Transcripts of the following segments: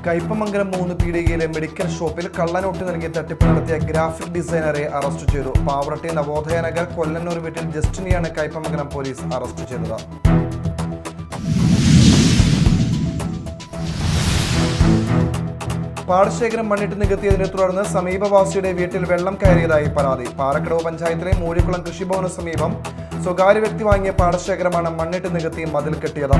Kaipamangalam 3 പീടികയിലെ medical ഷോപ്പിൽ കള്ളനോട്ട് നൽകി തട്ടിപ്പ് നടത്തിയ ഗ്രാഫിക് ഡിസൈനറെ അറസ്റ്റ് ചെയ്തു. പാവറട്ടി നവോദയ നഗർ കൊല്ലന്നൂർ വീട്ടിൽ ജസ്റ്റിനെയാണ് കയ്പമംഗലം പോലീസ് അറസ്റ്റ് ചെയ്തത്. പാടശേഖരം മണ്ണിട്ട് നികത്തിയതിനെ തുടർന്ന് സമീപവാസിയുടെ വീട്ടിൽ വെള്ളം കയറിയതായി പരാതി. പാറക്കടവ് പഞ്ചായത്തിലെ മൂഴിക്കുളം കൃഷിഭവന് സമീപം സ്വകാര്യ വ്യക്തി വാങ്ങിയ പാടശേഖരമാണ് മണ്ണിട്ട് നികത്തി മതിൽ കെട്ടിയത്.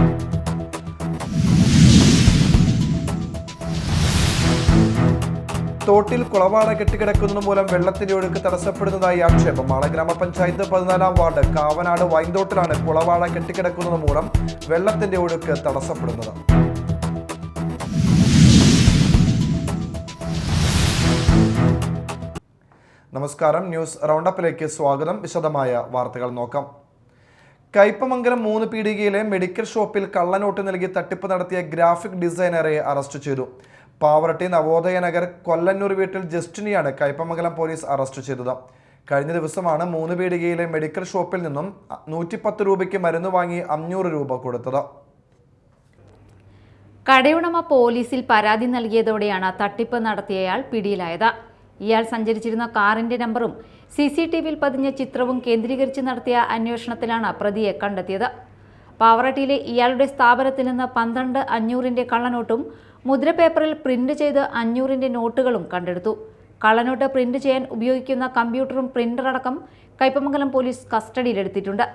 തോട്ടിൽ കുളവാട കെട്ടിക്കിടക്കുന്നത് മൂലം വെള്ളത്തിന്റെ ഒഴുക്ക് തടസ്സപ്പെടുന്നതായി ആക്ഷേപം. മാള ഗ്രാമപഞ്ചായത്ത് 14-ാം വാർഡ് കാവനാട് വൈന്തോട്ടിലാണ് കുളവാട കെട്ടിക്കിടക്കുന്നത് മൂലം വെള്ളത്തിന്റെ ഒഴുക്ക് തടസ്സപ്പെടുന്നത്. നമസ്കാരം, ന്യൂസ് റൗണ്ടപ്പിലേക്ക് സ്വാഗതം. വിശദമായ വാർത്തകൾ നോക്കാം. കയ്പമംഗലം 3 പീടികയിലെ മെഡിക്കൽ ഷോപ്പിൽ കള്ളനോട്ട് നൽകി തട്ടിപ്പ് നടത്തിയ ഗ്രാഫിക് ഡിസൈനറെ അറസ്റ്റ് ചെയ്തു. പാവറട്ടി നവോദയ നഗർ കൊല്ലന്നൂർ വീട്ടിൽ ജസ്റ്റിനെയാണ് കയ്പമംഗലം പോലീസ് അറസ്റ്റ് ചെയ്തത്. കഴിഞ്ഞ ദിവസമാണ് 3 പീടികയിലെ മെഡിക്കൽ ഷോപ്പിൽ നിന്നും 110 രൂപയ്ക്ക് മരുന്ന് വാങ്ങി 500 രൂപ കൊടുത്തത്. കടയുടമ പോലീസിൽ പരാതി നൽകിയതോടെയാണ് തട്ടിപ്പ് നടത്തിയയാൾ പിടിയിലായത്. ഇയാൾ സഞ്ചരിച്ചിരുന്ന കാറിന്റെ നമ്പറും CCTVയിൽ പതിഞ്ഞ ചിത്രവും കേന്ദ്രീകരിച്ച് നടത്തിയ അന്വേഷണത്തിലാണ് പ്രതിയെ കണ്ടെത്തിയത്. പാവറട്ടിയിലെ ഇയാളുടെ സ്ഥാപനത്തിൽ നിന്ന് 12,500 കള്ളനോട്ടും മുദ്രപേപ്പറിൽ പ്രിന്റ് ചെയ്ത് 500 നോട്ടുകളും കണ്ടെടുത്തു. കള്ളനോട്ട് പ്രിന്റ് ചെയ്യാൻ ഉപയോഗിക്കുന്ന കമ്പ്യൂട്ടറും പ്രിന്ററടക്കം കയ്പമംഗലം പോലീസ് കസ്റ്റഡിയിലെടുത്തിട്ടുണ്ട്.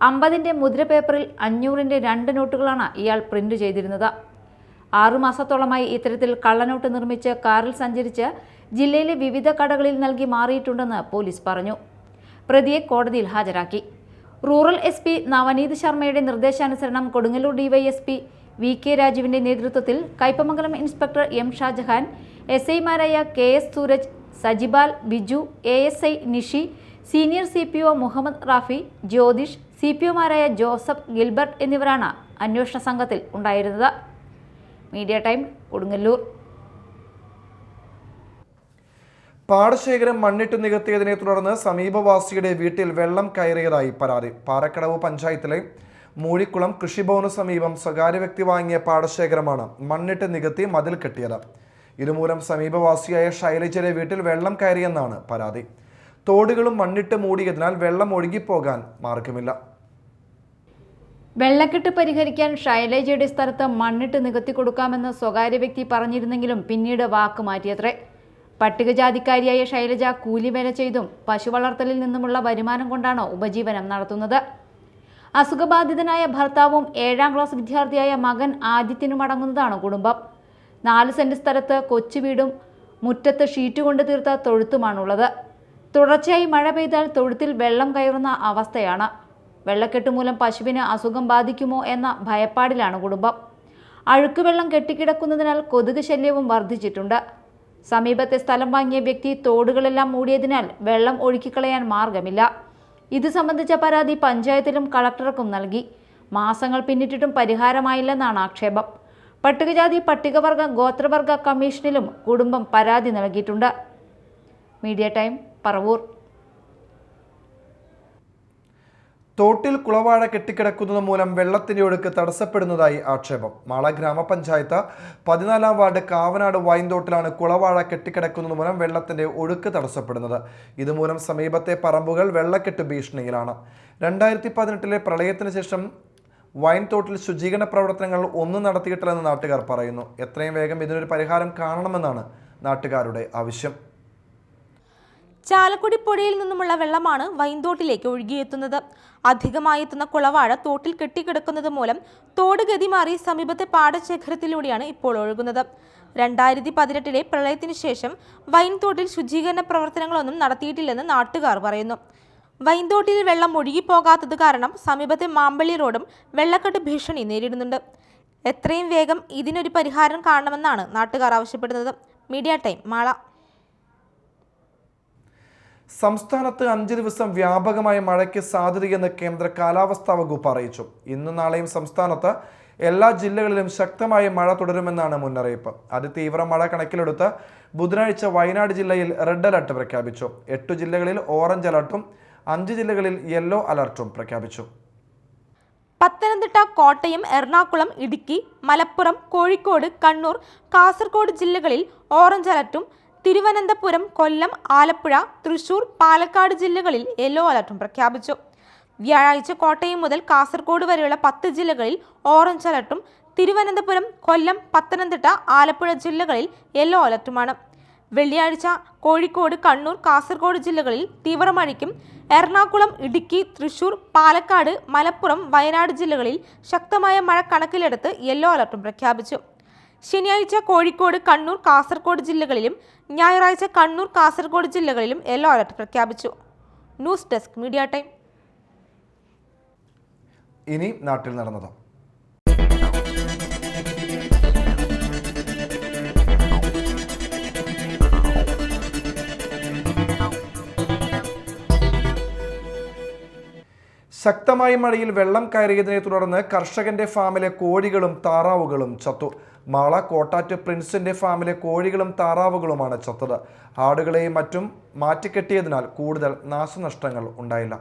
50 മുദ്രപേപ്പറിൽ 500 2 നോട്ടുകളാണ് ഇയാൾ പ്രിന്റ് ചെയ്തിരുന്നത്. 6 മാസത്തോളമായി ഇത്തരത്തിൽ കള്ളനോട്ട് നിർമ്മിച്ച് കാറിൽ സഞ്ചരിച്ച് ജില്ലയിലെ വിവിധ കടകളിൽ നൽകി മാറിയിട്ടുണ്ടെന്ന് പോലീസ് പറഞ്ഞു. പ്രതിയെ കോടതിയിൽ ഹാജരാക്കി. റൂറൽ SP നവനീത് ശർമ്മയുടെ നിർദ്ദേശാനുസരണം കൊടുങ്ങല്ലൂർ DYSP VK രാജുവിന്റെ നേതൃത്വത്തിൽ Kaipamangalam inspector M Shajahan, SI മാരായ KS Sooraj, Sajibal, Biju, ASI Nishi, senior CPO Muhammad Rafi, Jyothish, CPOമാരായ ജോസഫ്, ഗിൽബർട്ട് എന്നിവരാണ് അന്വേഷണ സംഘത്തിൽ ഉണ്ടായിരുന്നത്. Media time, Kodungallur. പാടശേഖരം മണ്ണിട്ട് നികത്തിയതിനെ തുടർന്ന് സമീപവാസിയുടെ വീട്ടിൽ വെള്ളം കയറിയതായി പരാതി. പാറക്കടവ് പഞ്ചായത്തിലെ മൂഴിക്കുളം കൃഷിഭവന് സമീപം സ്വകാര്യ വ്യക്തി വാങ്ങിയ പാടശേഖരമാണ് മണ്ണിട്ട് നികത്തി മതിൽ കെട്ടിയത്. ഇതുമൂലം സമീപവാസിയായ ശൈലജയുടെ വീട്ടിൽ വെള്ളം കയറിയെന്നാണ് പരാതി. തോടുകളും മണ്ണിട്ട് മൂടിയതിനാൽ വെള്ളം ഒഴുകിപ്പോകാൻ മാർഗമില്ല. വെള്ളക്കെട്ട് പരിഹരിക്കാൻ ശൈലജയുടെ സ്ഥലത്ത് മണ്ണിട്ട് നികത്തി കൊടുക്കാമെന്ന് സ്വകാര്യ വ്യക്തി പറഞ്ഞിരുന്നെങ്കിലും പിന്നീട് വാക്ക് മാറ്റിയത്രേ. പട്ടികജാതിക്കാരിയായ ശൈലജ കൂലിവേല ചെയ്തും പശുവളർത്തലിൽ നിന്നുമുള്ള വരുമാനം കൊണ്ടാണ് ഉപജീവനം നടത്തുന്നത്. അസുഖബാധിതനായ ഭർത്താവും 7-ാം ക്ലാസ് വിദ്യാർത്ഥിയായ മകൻ ആദിത്യനുമടങ്ങുന്നതാണ് കുടുംബം. 4 സെന്റ് സ്ഥലത്ത് കൊച്ചുവീടും മുറ്റത്ത് ഷീറ്റ് കൊണ്ട് തീർത്ത തൊഴുത്തുമാണുള്ളത്. തുടർച്ചയായി മഴ പെയ്താൽ തൊഴുത്തിൽ വെള്ളം കയറുന്ന അവസ്ഥയാണ്. വെള്ളക്കെട്ട് മൂലം പശുവിന് അസുഖം ബാധിക്കുമോ എന്ന ഭയപ്പാടിലാണ് കുടുംബം. അഴുക്കുവെള്ളം കെട്ടിക്കിടക്കുന്നതിനാൽ കൊതുക് ശല്യവും വർദ്ധിച്ചിട്ടുണ്ട്. സമീപത്തെ സ്ഥലം വാങ്ങിയ വ്യക്തി തോടുകളെല്ലാം മൂടിയതിനാൽ വെള്ളം ഒഴുക്കിക്കളയാൻ മാർഗമില്ല. ഇത് സംബന്ധിച്ച പരാതി പഞ്ചായത്തിലും കളക്ടർക്കും നൽകി. മാസങ്ങൾ പിന്നിട്ടിട്ടും പരിഹാരമായില്ലെന്നാണ് ആക്ഷേപം. പട്ടികജാതി പട്ടികവർഗ ഗോത്രവർഗ കമ്മീഷനിലും കുടുംബം പരാതി നൽകിയിട്ടുണ്ട്. Media time, Paravur. തോട്ടിൽ കുളവാഴ കെട്ടിക്കിടക്കുന്നത് മൂലം വെള്ളത്തിന്റെ ഒഴുക്ക് തടസ്സപ്പെടുന്നതായി ആക്ഷേപം. മാള ഗ്രാമപഞ്ചായത്ത് 14-ാം വാർഡ് കാവനാട് വൈന്തോട്ടിലാണ് കുളവാഴ കെട്ടിക്കിടക്കുന്നത് മൂലം വെള്ളത്തിന്റെ ഒഴുക്ക് തടസ്സപ്പെടുന്നത്. ഇതുമൂലം സമീപത്തെ പറമ്പുകൾ വെള്ളക്കെട്ട് ഭീഷണിയിലാണ്. 2018-ലെ പ്രളയത്തിന് ശേഷം വൈൻതോട്ടിൽ ശുചീകരണ പ്രവർത്തനങ്ങൾ ഒന്നും നടത്തിയിട്ടില്ലെന്ന് നാട്ടുകാർ പറയുന്നു. എത്രയും വേഗം ഇതിനൊരു പരിഹാരം കാണണമെന്നാണ് നാട്ടുകാരുടെ ആവശ്യം. ചാലക്കുടി പുഴയിൽ നിന്നുമുള്ള വെള്ളമാണ് വൈന്തോട്ടിലേക്ക് ഒഴുകിയെത്തുന്നത്. അധികമായി എത്തുന്ന കുളവാഴ തോട്ടിൽ കെട്ടിക്കിടക്കുന്നത് മൂലം തോട് ഗതി മാറി സമീപത്തെ പാടശേഖരത്തിലൂടെയാണ് ഇപ്പോൾ ഒഴുകുന്നത്. 2018-ലെ പ്രളയത്തിന് ശേഷം വൈൻതോട്ടിൽ ശുചീകരണ പ്രവർത്തനങ്ങളൊന്നും നടത്തിയിട്ടില്ലെന്ന് നാട്ടുകാർ പറയുന്നു. വൈന്തോട്ടിൽ വെള്ളം ഒഴുകിപ്പോകാത്തത് കാരണം സമീപത്തെ മാമ്പള്ളി റോഡും വെള്ളക്കെട്ട് ഭീഷണി നേരിടുന്നുണ്ട്. എത്രയും വേഗം ഇതിനൊരു പരിഹാരം കാണണമെന്നാണ് നാട്ടുകാർ ആവശ്യപ്പെടുന്നത്. Media time, Mala. സംസ്ഥാനത്ത് 5 ദിവസം വ്യാപകമായ മഴയ്ക്ക് സാധ്യതയെന്ന് കേന്ദ്ര കാലാവസ്ഥാ വകുപ്പ് അറിയിച്ചു. ഇന്നും നാളെയും സംസ്ഥാനത്ത് എല്ലാ ജില്ലകളിലും ശക്തമായ മഴ തുടരുമെന്നാണ് മുന്നറിയിപ്പ്. അതിതീവ്ര മഴ കണക്കിലെടുത്ത് ബുധനാഴ്ച വയനാട് ജില്ലയിൽ റെഡ് അലർട്ട് പ്രഖ്യാപിച്ചു. 8 ജില്ലകളിൽ ഓറഞ്ച് അലർട്ടും 5 ജില്ലകളിൽ യെല്ലോ അലർട്ടും പ്രഖ്യാപിച്ചു. പത്തനംതിട്ട, കോട്ടയം, എറണാകുളം, ഇടുക്കി, മലപ്പുറം, കോഴിക്കോട്, കണ്ണൂർ, കാസർഗോഡ് ജില്ലകളിൽ ഓറഞ്ച് അലർട്ടും തിരുവനന്തപുരം, കൊല്ലം, ആലപ്പുഴ, തൃശൂർ, പാലക്കാട് ജില്ലകളിൽ യെല്ലോ അലർട്ടും പ്രഖ്യാപിച്ചു. വ്യാഴാഴ്ച കോട്ടയം മുതൽ കാസർഗോഡ് വരെയുള്ള 10 ജില്ലകളിൽ ഓറഞ്ച് അലർട്ടും തിരുവനന്തപുരം, കൊല്ലം, പത്തനംതിട്ട, ആലപ്പുഴ ജില്ലകളിൽ യെല്ലോ അലർട്ടുമാണ്. വെള്ളിയാഴ്ച കോഴിക്കോട്, കണ്ണൂർ, കാസർഗോഡ് ജില്ലകളിൽ തീവ്രമഴയ്ക്കും എറണാകുളം, ഇടുക്കി, തൃശൂർ, പാലക്കാട്, മലപ്പുറം, വയനാട് ജില്ലകളിൽ ശക്തമായ മഴ കണക്കിലെടുത്ത് യെല്ലോ അലർട്ടും പ്രഖ്യാപിച്ചു. ശനിയാഴ്ച കോഴിക്കോട്, കണ്ണൂർ, കാസർഗോഡ് ജില്ലകളിലും ഞായറാഴ്ച കണ്ണൂർ, കാസർഗോഡ് ജില്ലകളിലും യെല്ലോ അലർട്ട് പ്രഖ്യാപിച്ചു. News desk media time. ഇനി നാട്ടിൽ നടന്നത്. ശക്തമായ മഴയിൽ വെള്ളം കയറിയതിനെ തുടർന്ന് കർഷകന്റെ ഫാമിലെ കോഴികളും താറാവുകളും ചത്തു. മാള കോട്ടാറ്റ് പ്രിൻസിന്റെ ഫാമിലെ കോഴികളും താറാവുകളുമാണ് ചത്തത്. ആടുകളെയും മറ്റും മാറ്റിക്കെട്ടിയതിനാൽ കൂടുതൽ നാശനഷ്ടങ്ങൾ ഉണ്ടായില്ല.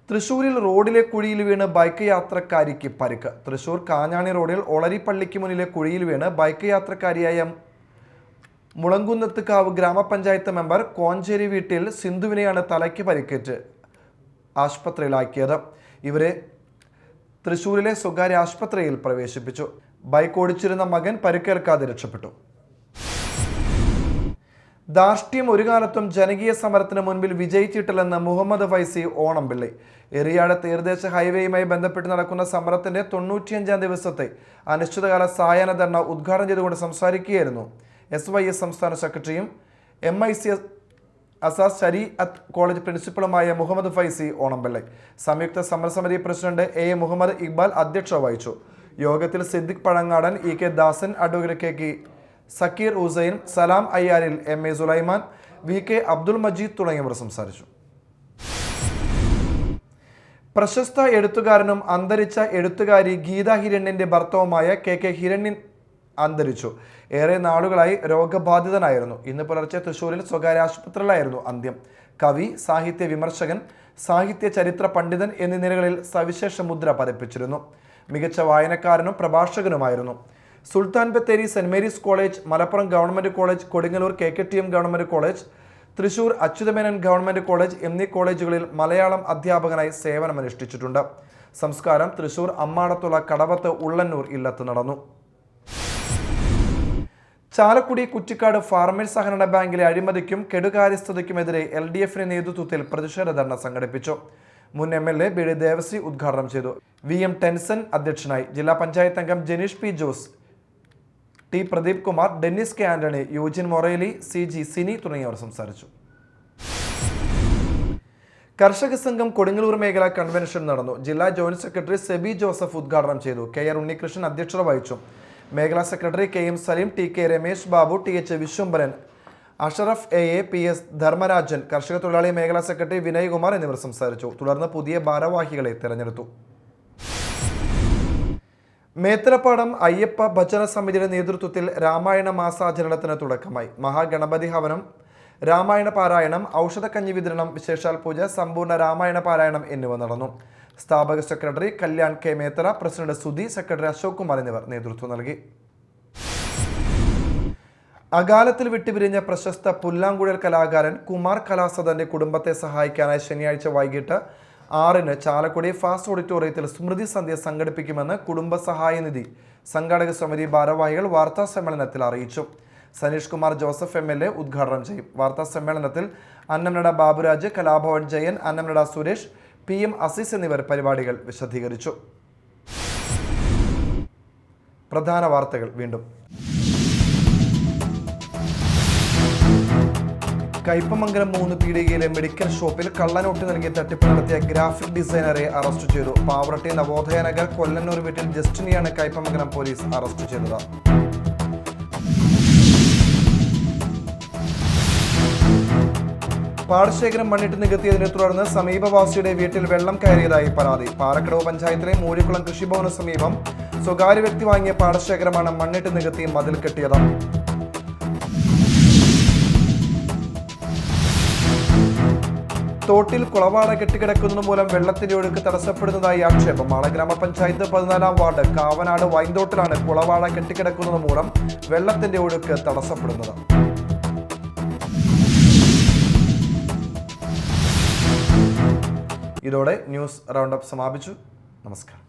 തൃശൂരിൽ റോഡിലെ കുഴിയിൽ വീണ് ബൈക്ക് യാത്രക്കാരിക്ക് പരിക്ക്. തൃശൂർ കാഞ്ഞാണി റോഡിൽ ഒളരിപ്പള്ളിക്ക് മുന്നിലെ കുഴിയിൽ വീണ് ബൈക്ക് യാത്രക്കാരിയായ മുളങ്കുന്നത്തുകാവ് ഗ്രാമപഞ്ചായത്ത് മെമ്പർ കോഞ്ചേരി വീട്ടിൽ സിന്ധുവിനെയാണ് തലയ്ക്ക് പരിക്കേറ്റ് ആശുപത്രിയിലാക്കിയത്. ഇവരെ തൃശൂരിലെ സ്വകാര്യ ആശുപത്രിയിൽ പ്രവേശിപ്പിച്ചു. ബൈക്ക് ഓടിച്ചിരുന്ന മകൻ പരിക്കേൽക്കാതെ രക്ഷപ്പെട്ടു. ധാർഷ്ട്യം ഒരു കാലത്തും ജനകീയ സമരത്തിന് മുൻപിൽ വിജയിച്ചിട്ടില്ലെന്ന് മുഹമ്മദ് ഫൈസി ഓണംപിള്ളി. എറിയാട് തീരദേശ ഹൈവേയുമായി ബന്ധപ്പെട്ട് നടക്കുന്ന സമരത്തിന്റെ 95ാം ദിവസത്തെ അനിശ്ചിതകാല സായാഹ്ന ധർണ ഉദ്ഘാടനം ചെയ്തുകൊണ്ട് സംസാരിക്കുകയായിരുന്നു SYS സംസ്ഥാന സെക്രട്ടറിയും MIC അസാസ് ശരീഅത്ത് കോളേജ് പ്രിൻസിപ്പളുമായ മുഹമ്മദ് ഫൈസി ഓണംപിള്ളി. സംയുക്ത സമരസമിതി പ്രസിഡന്റ് A മുഹമ്മദ് ഇക്ബാൽ അധ്യക്ഷത വഹിച്ചു. യോഗത്തിൽ സിദ്ദിഖ് പഴങ്ങാടൻ, EK ദാസൻ, അഡ്വക്കേറ്റ് KK സക്കീർ ഹുസൈൻ, സലാം അയ്യാരിൽ, MA സുലൈമാൻ, VK അബ്ദുൽ മജീദ് തുടങ്ങിയവർ സംസാരിച്ചു. പ്രശസ്ത എഴുത്തുകാരനും അന്തരിച്ച എഴുത്തുകാരി ഗീത ഹിരണ്യന്റെ ഭർത്താവുമായ KK ഹിരണ്യൻ അന്തരിച്ചു. ഏറെ നാളുകളായി രോഗബാധിതനായിരുന്നു. ഇന്ന് പുലർച്ചെ തൃശൂരിൽ സ്വകാര്യ ആശുപത്രിയിലായിരുന്നു അന്ത്യം. കവി, സാഹിത്യ വിമർശകൻ, സാഹിത്യ ചരിത്ര പണ്ഡിതൻ എന്നീ നിലകളിൽ സവിശേഷ മുദ്ര പതിപ്പിച്ചിരുന്നു. മികച്ച വായനക്കാരനും പ്രഭാഷകനുമായിരുന്നു. Sultan Bathery Saint Mary's college, Malappuram government college, Kodungallur KKTM government college, Thrissur Achutha Menon government college എന്നീ കോളേജുകളിൽ മലയാളം അധ്യാപകനായി സേവനമനുഷ്ഠിച്ചിട്ടുണ്ട്. സംസ്കാരം തൃശൂർ അമ്മാടത്തുള്ള കടവത്ത് ഉള്ളന്നൂർ ഇല്ലത്ത് നടന്നു. ചാലക്കുടി കുറ്റിക്കാട് ഫാർമേഴ്സ് സഹകരണ ബാങ്കിലെ അഴിമതിക്കും കെടുകാര്യസ്ഥതയ്ക്കുമെതിരെ LDFന്റെ നേതൃത്വത്തിൽ പ്രതിഷേധ ധർണ സംഘടിപ്പിച്ചു. മുൻ MLA BD ദേവസി ഉദ്ഘാടനം ചെയ്തു. VM ടെൻസൻ അധ്യക്ഷനായി. ജില്ലാ പഞ്ചായത്ത് അംഗം Janeesh P Jose, T Pradeep Kumar, Dennis K Antony, Eugene Moreli, CG Sini തുടങ്ങിയവർ സംസാരിച്ചു. കർഷക സംഘം കൊടുങ്ങല്ലൂർ മേഖല കൺവെൻഷൻ നടന്നു. ജില്ലാ ജോയിന്റ് സെക്രട്ടറി സെബി ജോസഫ് ഉദ്ഘാടനം ചെയ്തു. KR ഉണ്ണികൃഷ്ണൻ അധ്യക്ഷത വഹിച്ചു. മേഖലാ secretary KM Saleem, TK Ramesh Babu, TH Vishwambharan, Ashraf AA, PS Dharmarajan, കർഷക തൊഴിലാളി മേഖലാ സെക്രട്ടറി വിനയകുമാർ എന്നിവർ സംസാരിച്ചു. തുടർന്ന് പുതിയ ഭാരവാഹികളെ തെരഞ്ഞെടുത്തു. മേത്തലപ്പാടം അയ്യപ്പ ഭജന സമിതിയുടെ നേതൃത്വത്തിൽ രാമായണ മാസാചരണത്തിന് തുടക്കമായി. മഹാഗണപതി ഹവനം, രാമായണ പാരായണം, ഔഷധക്കഞ്ഞി വിതരണം, വിശേഷാൽ പൂജ, സമ്പൂർണ്ണ രാമായണ പാരായണം എന്നിവ നടന്നു. സ്ഥാപക secretary Kalyan K Methala, president Sudhi, secretary Ashok Kumar എന്നിവർ നേതൃത്വം നൽകി. അകാലത്തിൽ വിട്ടുപിരിഞ്ഞ പ്രശസ്ത പുല്ലാങ്കുഴൽ കലാകാരൻ കുമാർ കലാസദന്റെ കുടുംബത്തെ സഹായിക്കാനായി ശനിയാഴ്ച വൈകിട്ട് 6-ന് ചാലക്കുടി ഫാസ്റ്റ് ഓഡിറ്റോറിയത്തിൽ സ്മൃതി സന്ധ്യ സംഘടിപ്പിക്കുമെന്ന് കുടുംബ സഹായ നിധി സംഘാടക സമിതി ഭാരവാഹികൾ വാർത്താ സമ്മേളനത്തിൽ അറിയിച്ചു. സനീഷ് കുമാർ ജോസഫ് MLA ഉദ്ഘാടനം ചെയ്യും. വാർത്താ സമ്മേളനത്തിൽ അന്നമനട ബാബുരാജ്, കലാഭവൻ ജയൻ, അന്നമനട സുരേഷ്, PM അസീസ് എന്നിവർ പരിപാടികൾ വിശദീകരിച്ചു. പ്രധാന വാർത്തകൾ വീണ്ടും. കയ്പമംഗലം 3 പീടികയിലെ മെഡിക്കൽ ഷോപ്പിൽ കള്ളനോട്ട് നൽകി തട്ടിപ്പ് നടത്തിയ ഗ്രാഫിക് ഡിസൈനറെ അറസ്റ്റ് ചെയ്തു. പാവറട്ടി നവോദയ നഗർ കൊല്ലന്നൂർ വീട്ടിൽ ജസ്റ്റിനെയാണ് കയ്പമംഗലം പോലീസ് അറസ്റ്റ് ചെയ്തത്. പാടശേഖരം മണ്ണിട്ട് നികത്തിയതിനെ തുടർന്ന് സമീപവാസിയുടെ വീട്ടിൽ വെള്ളം കയറിയതായി പരാതി. പാറക്കടവ് പഞ്ചായത്തിലെ മൂഴിക്കുളം കൃഷിഭവന് സമീപം സ്വകാര്യ വ്യക്തി വാങ്ങിയ പാടശേഖരമാണ് മണ്ണിട്ട് നികത്തി മതിൽ കെട്ടിയത്. തോട്ടിൽ കുളവാട കെട്ടിക്കിടക്കുന്നത് മൂലം വെള്ളത്തിന്റെ ഒഴുക്ക് തടസ്സപ്പെടുന്നതായി ആക്ഷേപം. മാള ഗ്രാമപഞ്ചായത്ത് 14-ാം വാർഡ് കാവനാട് വൈന്തോട്ടിലാണ് കുളവാട കെട്ടിക്കിടക്കുന്നത് മൂലം വെള്ളത്തിന്റെ ഒഴുക്ക് തടസ്സപ്പെടുന്നത്. ഇതോടെ ന്യൂസ് റൗണ്ടപ്പ് സമാപിച്ചു. നമസ്കാരം.